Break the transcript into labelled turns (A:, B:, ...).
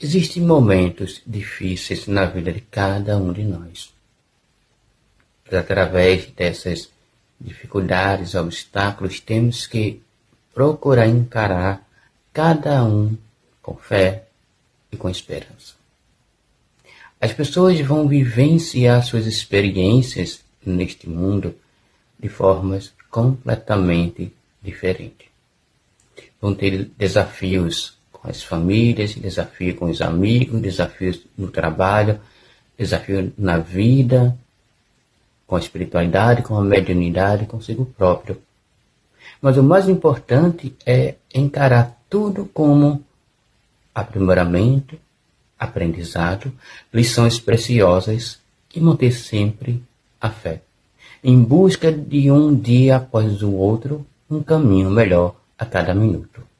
A: Existem momentos difíceis na vida de cada um de nós. Através dessas dificuldades, obstáculos, temos que procurar encarar cada um com fé e com esperança. As pessoas vão vivenciar suas experiências neste mundo de formas completamente diferentes. Vão ter desafios com as famílias, desafios com os amigos, desafios no trabalho, desafios na vida, com a espiritualidade, com a mediunidade, consigo próprio. Mas o mais importante é encarar tudo como aprimoramento, aprendizado, lições preciosas e manter sempre a fé, em busca de um dia após o outro, um caminho melhor a cada minuto.